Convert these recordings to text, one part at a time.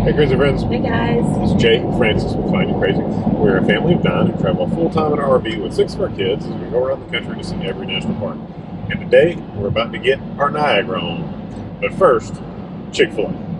Hey, crazy friends. Hey guys. This is Jay and Francis with Find You Crazy. We're a family of 9 who travel full-time in an RV with 6 of our kids as we go around the country to see every national park. And today, we're about to get our Niagara on. But first, Chick-fil-A.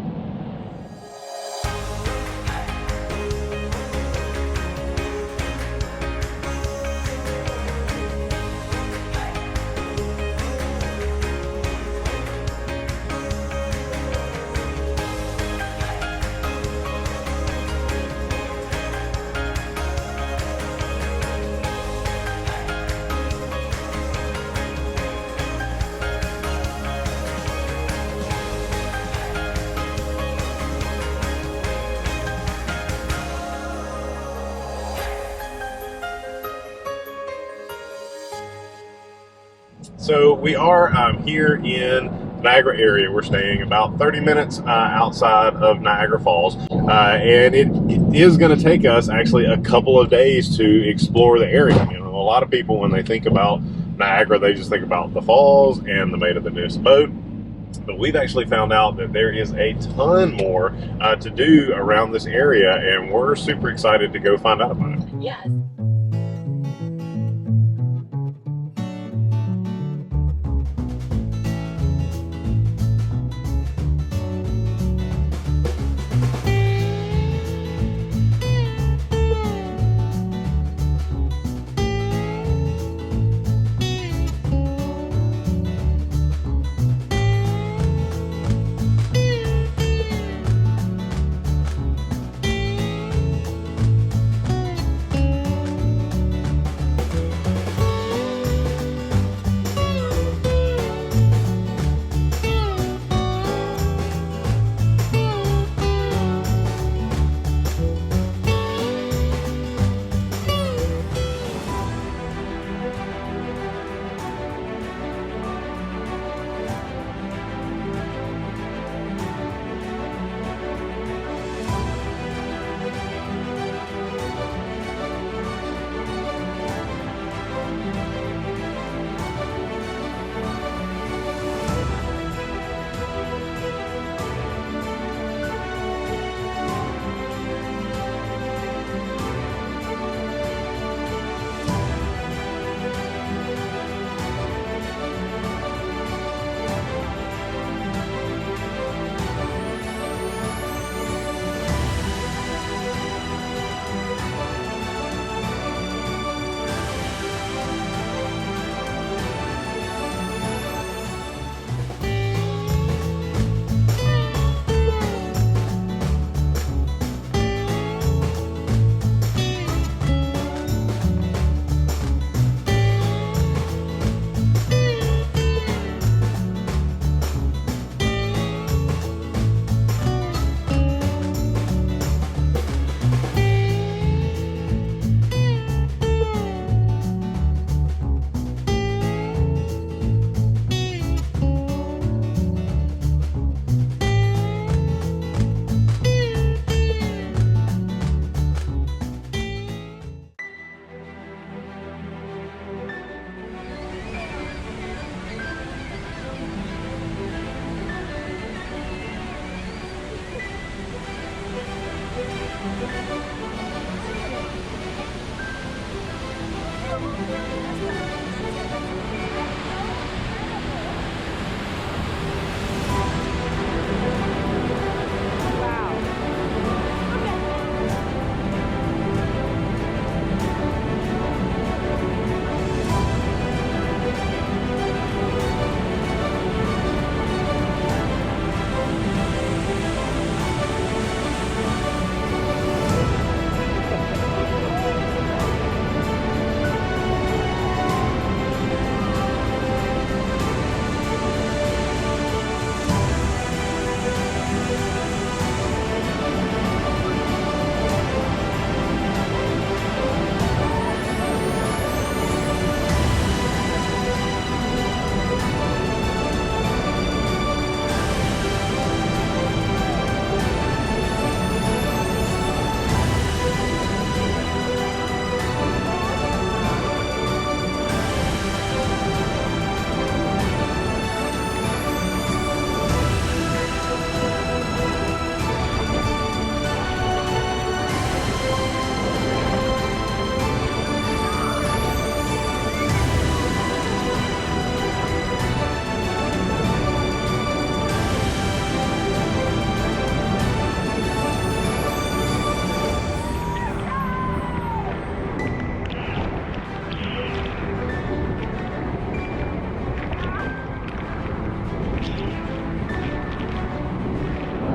So we are here in Niagara area. We're staying about 30 minutes outside of Niagara Falls, and it is going to take us actually a couple of days to explore the area. You know, a lot of people when they think about Niagara, they just think about the falls and the Maid of the newest boat. But we've actually found out that there is a ton more to do around this area, and we're super excited to go find out about it. Yes.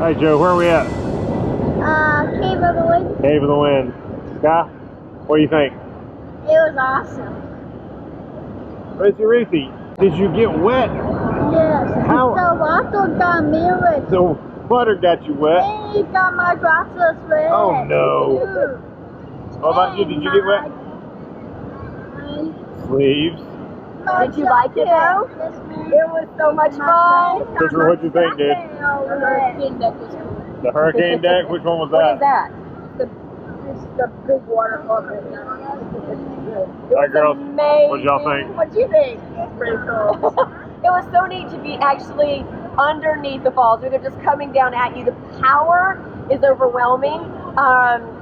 right, Joe, where are we at? Cave of the Wind. Cave of the Wind. Sky, what do you think? It was awesome. Ruthie, did you get wet? Yes. How? The water got me wet. The water got you wet? And it got my glasses wet. Oh, no. What about you? Did you get wet? Sleeves. Did you like it though? It was so much fun. Christopher, what'd you think, dude? The hurricane deck was cool. The hurricane deck? Which one was What that? is that? It's the big waterfall right now. All right, girls. Amazing. What'd y'all think? What'd you think? It's pretty cool. It was so neat to be actually underneath the falls, where they're just coming down at you. The power is overwhelming.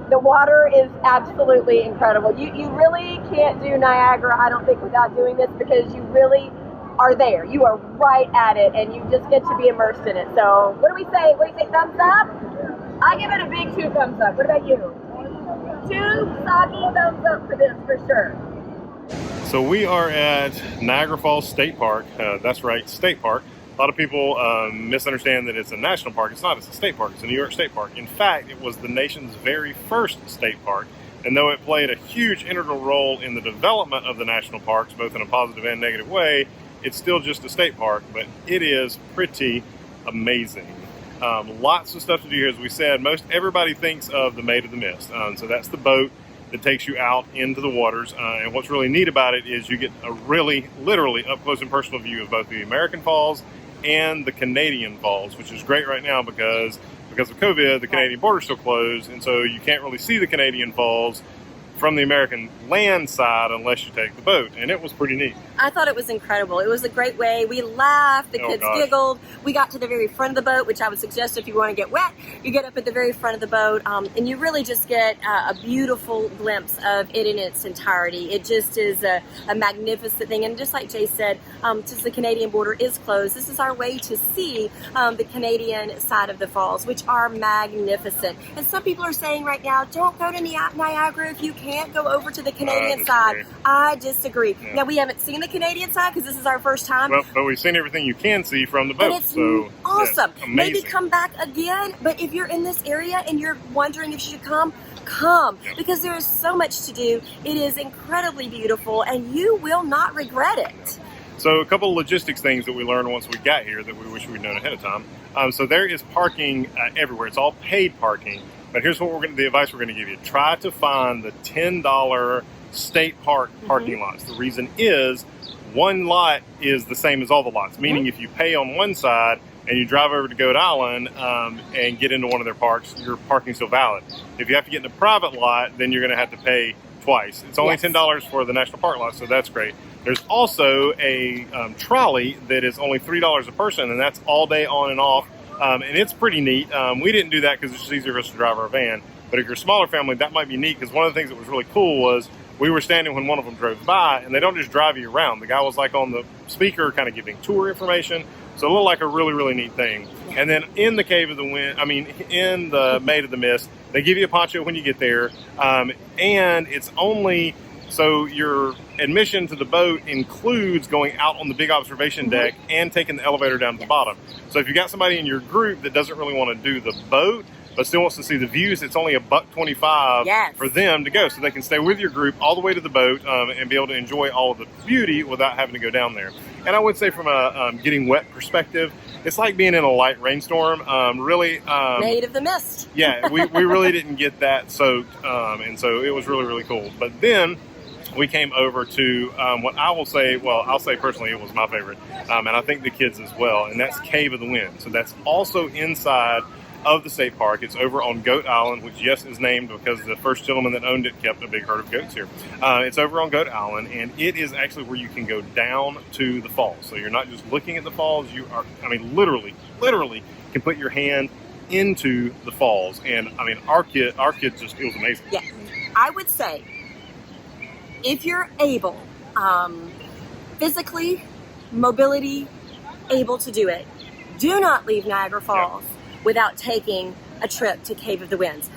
The water is absolutely incredible. You really can't do Niagara, I don't think, without doing this, because you really are there. You are right at it, and you just get to be immersed in it. So what do we say? What do you say, thumbs up? I give it a big 2 thumbs up. What about you? 2 soggy thumbs up for this, for sure. So we are at Niagara Falls State Park. That's right, State Park. A lot of people misunderstand that it's a national park. It's not. It's a state park. It's a New York State Park. In fact, it was the nation's very first state park. And though it played a huge integral role in the development of the national parks, both in a positive and negative way, it's still just a state park, but it is pretty amazing. Lots of stuff to do here. As we said, most everybody thinks of the Maid of the Mist. So that's the boat that takes you out into the waters. And what's really neat about it is you get a really, literally up close and personal view of both the American Falls and the Canadian Falls, which is great right now because of COVID, the Canadian border's still closed, and so you can't really see the Canadian Falls from the American land side unless you take the boat, and it was pretty neat. I thought it was incredible. It was a great way. We laughed, the kids giggled. We got to the very front of the boat, which I would suggest if you want to get wet, you get up at the very front of the boat, and you really just get a beautiful glimpse of it in its entirety. It just is a magnificent thing, and just like Jay said, since the Canadian border is closed, this is our way to see the Canadian side of the falls, which are magnificent. And some people are saying right now, don't go to Niagara if you can't go over to the Canadian side. I disagree. Yeah. Now, we haven't seen the Canadian side because this is our first time. Well, but we've seen everything you can see from the boat. And it's awesome. Yeah, maybe come back again, but if you're in this area and you're wondering if you should come, because there is so much to do. It is incredibly beautiful, and you will not regret it. So a couple of logistics things that we learned once we got here that we wish we'd known ahead of time. So there is parking everywhere. It's all paid parking. But here's what the advice we're going to give you. Try to find the $10 state park parking lots. The reason is one lot is the same as all the lots, meaning if you pay on one side and you drive over to Goat Island and get into one of their parks, your parking's still valid. If you have to get in a private lot, then you're going to have to pay twice. It's only $10 for the national park lot, so that's great. There's also a trolley that is only $3 a person, and that's all day on and off. And it's pretty neat. We didn't do that because it's just easier for us to drive our van. But if you're a smaller family, that might be neat, because one of the things that was really cool was we were standing when one of them drove by, and they don't just drive you around. The guy was like on the speaker kind of giving tour information. So it looked like a really, really neat thing. And then in the Cave of the Wind, in the Maid of the Mist, they give you a poncho when you get there. And it's only, so your admission to the boat includes going out on the big observation deck and taking the elevator down to the bottom. So if you got somebody in your group that doesn't really want to do the boat, but still wants to see the views, it's only $1.25 for them to go. So they can stay with your group all the way to the boat and be able to enjoy all of the beauty without having to go down there. And I would say from a getting wet perspective, it's like being in a light rainstorm. Really, Maid of the Mist. Yeah, we really didn't get that soaked, and so it was really, really cool. But then we came over to what I will say, well, I'll say personally it was my favorite, and I think the kids as well, and that's Cave of the Wind. So that's also inside of the state park. It's over on Goat Island, which, yes, is named because the first gentleman that owned it kept a big herd of goats here. It's over on Goat Island, and it is actually where you can go down to the falls. So you're not just looking at the falls, you are, literally can put your hand into the falls. And our kids just, it was amazing. Yeah, I would say if you're able, physically, mobility, able to do it, do not leave Niagara Falls without taking a trip to Cave of the Winds.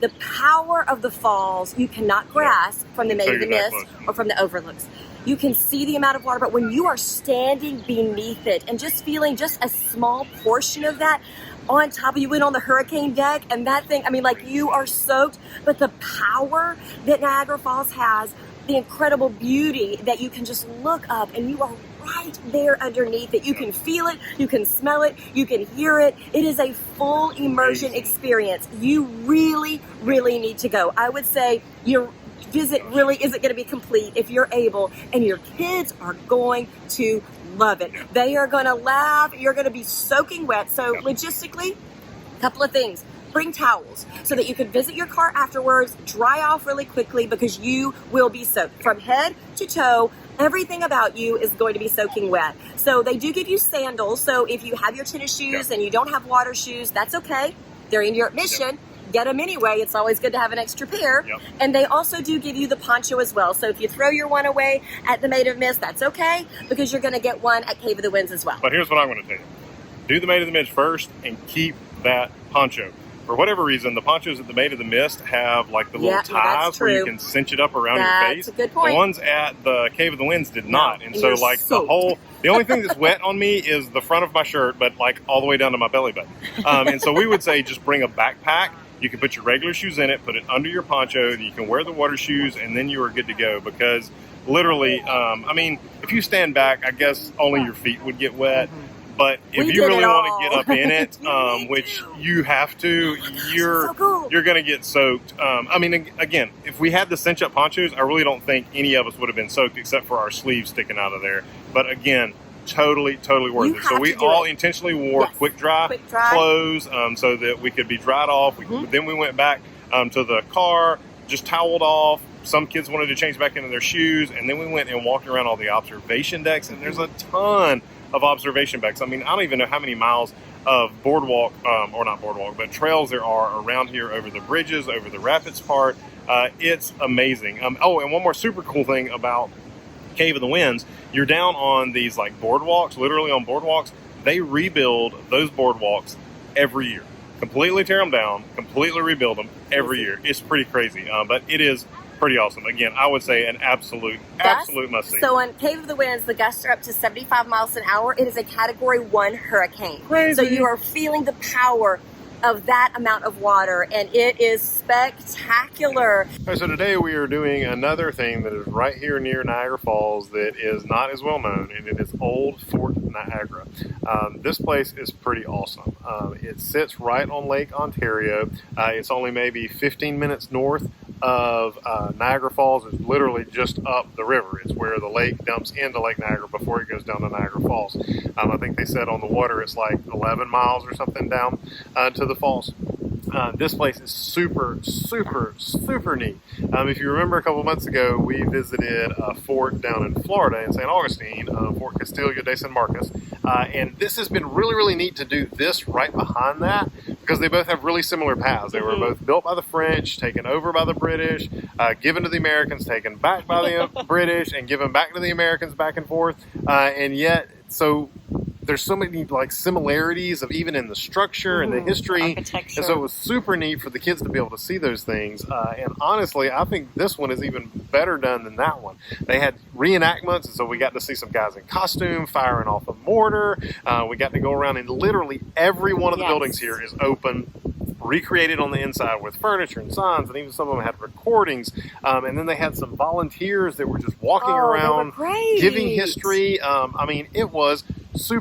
The power of the falls you cannot grasp from the Maid of the Mist or from the overlooks. You can see the amount of water, but when you are standing beneath it and just feeling just a small portion of that, on top of you, went on the hurricane deck, and that thing, I mean, like, you are soaked, but the power that Niagara Falls has, the incredible beauty that you can just look up and you are right there underneath it. You can feel it, you can smell it, you can hear it. It is a full immersion experience. You really, really need to go. I would say your visit really isn't going to be complete if you're able, and your kids are going to love it. They are going to laugh. You're going to be soaking wet. So logistically, a couple of things. Bring towels so that you can visit your car afterwards, dry off really quickly, because you will be soaked from head to toe. Everything about you is going to be soaking wet. So they do give you sandals. So if you have your tennis shoes and you don't have water shoes, that's okay. They're in your admission. Get them anyway. It's always good to have an extra pair. And they also do give you the poncho as well. So if you throw your one away at the Maid of Mist, that's okay, because you're going to get one at Cave of the Winds as well. But here's what I'm going to tell you. Do the Maid of the Mist first and keep that poncho. For whatever reason, the ponchos at the Maid of the Mist have like the little ties where you can cinch it up around your face. That's a good point. The ones at the Cave of the Winds did not. And so like the only thing that's wet on me is the front of my shirt, but like all the way down to my belly button. And so we would say just bring a backpack. You can put your regular shoes in it, put it under your poncho, you can wear the water shoes, and then you are good to go. Because literally, I mean, if you stand back, I guess only your feet would get wet. But if you really want to get up in it, which you have to, you're going to get soaked. I mean, again, if we had the cinch up ponchos, I really don't think any of us would have been soaked except for our sleeves sticking out of there. But again, totally worth it. So we all intentionally wore quick dry clothes so that we could be dried off. Then we went back to the car, just toweled off. Some kids wanted to change back into their shoes, and then we went and walked around all the observation decks, and there's a ton of observation decks. I mean, I don't even know how many miles of boardwalk, or not boardwalk, but trails there are around here over the bridges, over the rapids part. It's amazing. Oh, and one more super cool thing about Cave of the Winds, you're down on these like boardwalks, literally on boardwalks. They rebuild those boardwalks every year. Completely tear them down, completely rebuild them every year. It's pretty crazy, but it is pretty awesome. Again, I would say an absolute must-see. So on Cave of the Winds, the gusts are up to 75 miles an hour. It is a Category 1 hurricane. Crazy. So you are feeling the power of that amount of water, and it is spectacular. Right, so today we are doing another thing that is right here near Niagara Falls that is not as well known, and it is Old Fort Niagara. This place is pretty awesome. It sits right on Lake Ontario. It's only maybe 15 minutes north of Niagara Falls. Is literally just up the river. It's where the lake dumps into Lake Niagara before it goes down to Niagara Falls. I think they said on the water it's like 11 miles or something down to the falls. This place is super neat. If you remember a couple months ago, we visited a fort down in Florida in St. Augustine, Fort Castillo de San Marcos, and this has been really neat to do this right behind that, because they both have really similar paths. They were both built by the French, taken over by the British, given to the Americans, taken back by the British, and given back to the Americans back and forth, and yet, so there's so many like similarities of even in the structure and the history, and so it was super neat for the kids to be able to see those things. And honestly, I think this one is even better done than that one. They had reenactments, and so we got to see some guys in costume firing off a mortar. We got to go around, and literally every one of the buildings here is open, recreated on the inside with furniture and signs, and even some of them had recordings. And then they had some volunteers that were just walking around giving history. I mean, it was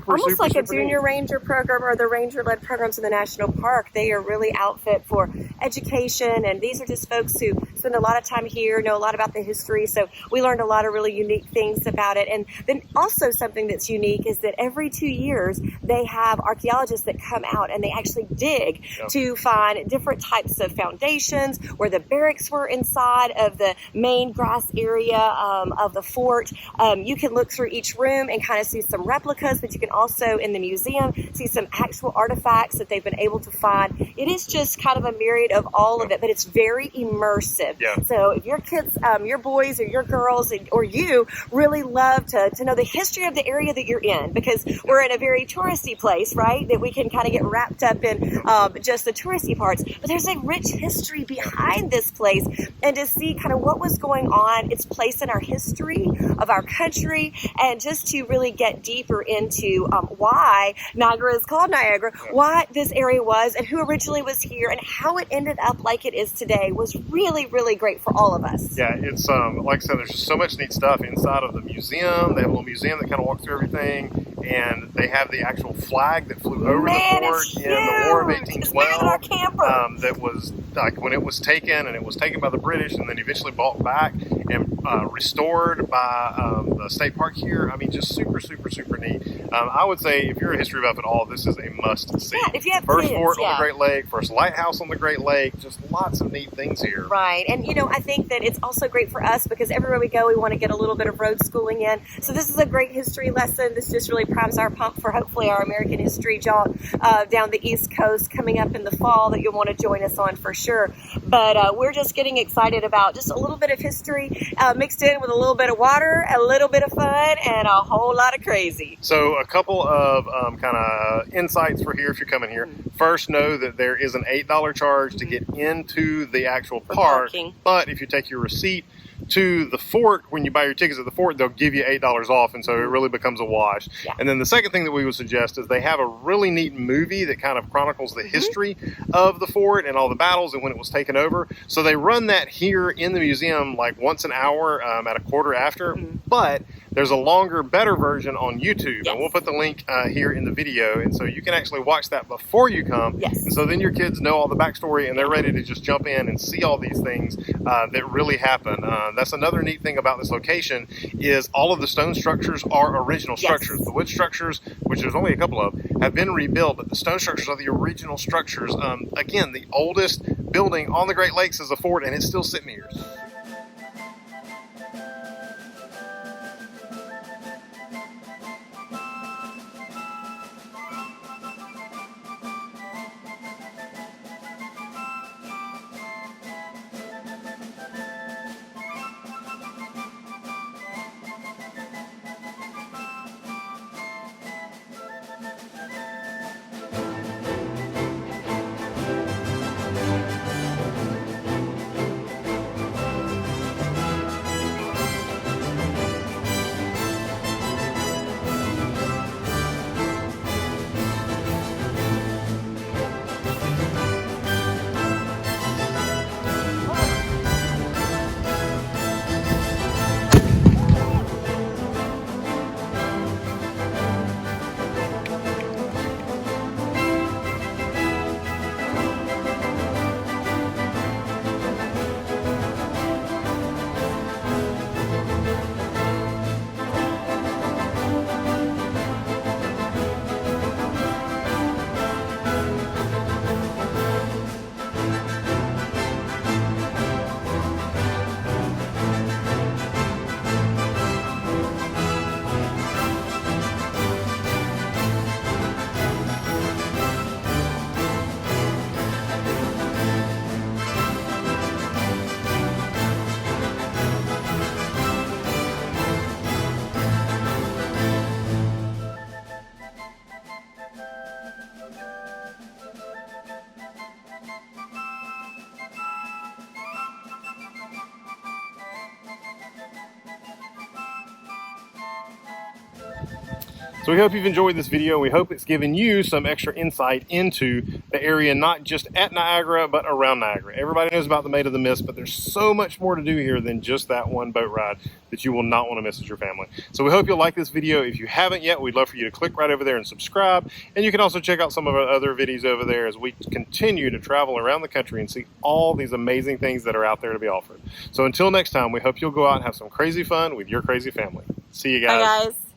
almost like a junior ranger program or the ranger-led programs in the national park. They are really outfit for education, and these are just folks who spend a lot of time here, know a lot about the history, so we learned a lot of really unique things about it. And then also something that's unique is that every 2 years they have archaeologists that come out and they actually dig to find different types of foundations where the barracks were inside of the main grass area of the fort. You can look through each room and kind of see some replicas, but you can also in the museum see some actual artifacts that they've been able to find. It is just kind of a myriad of all of it, but it's very immersive. So if your kids, your boys or your girls or you really love to know the history of the area that you're in, because we're in a very touristy place, right, that we can kind of get wrapped up in just the touristy parts, but there's a rich history behind this place, and to see kind of what was going on, its place in our history of our country, and just to really get deeper into into why Niagara is called Niagara, why this area was, and who originally was here, and how it ended up like it is today was really, really great for all of us. Yeah, it's like I said, there's just so much neat stuff inside of the museum. They have a little museum that kind of walks through everything, and they have the actual flag that flew over the fort in the War of 1812. That was like when it was taken, and it was taken by the British, and then eventually bought back and restored by the state park here. I mean, just super, super, super neat. I would say if you're a history buff at all, this is a must see. Yeah, if you have first kids, fort on the Great Lake, first lighthouse on the Great Lake, just lots of neat things here. Right, and you know, I think that it's also great for us because everywhere we go, we want to get a little bit of road schooling in. So this is a great history lesson. This just really primes our pump for hopefully our American history jaunt down the East Coast coming up in the fall that you'll want to join us on for sure. But we're just getting excited about just a little bit of history mixed in with a little bit of water, a little bit of fun, and a whole lot of crazy. So a couple of kind of insights for here if you're coming here. First, know that there is an $8 charge to get into the actual park, but if you take your receipt to the fort, when you buy your tickets at the fort, they'll give you $8 off, and so it really becomes a wash. Yeah. And then the second thing that we would suggest is they have a really neat movie that kind of chronicles the history of the fort and all the battles and when it was taken over. So they run that here in the museum like once an hour at a quarter after, but there's a longer, better version on YouTube, and we'll put the link here in the video, and so you can actually watch that before you come, and so then your kids know all the backstory, and they're ready to just jump in and see all these things that really happen. That's another neat thing about this location is all of the stone structures are original structures. The wood structures, which there's only a couple of, have been rebuilt, but the stone structures are the original structures. Again, the oldest building on the Great Lakes is a fort, and it's still sitting here. So we hope you've enjoyed this video. We hope it's given you some extra insight into the area, not just at Niagara, but around Niagara. Everybody knows about the Maid of the Mist, but there's so much more to do here than just that one boat ride that you will not want to miss as your family. So we hope you'll like this video. If you haven't yet, we'd love for you to click right over there and subscribe. And you can also check out some of our other videos over there as we continue to travel around the country and see all these amazing things that are out there to be offered. So until next time, we hope you'll go out and have some crazy fun with your crazy family. See you guys. Bye, guys.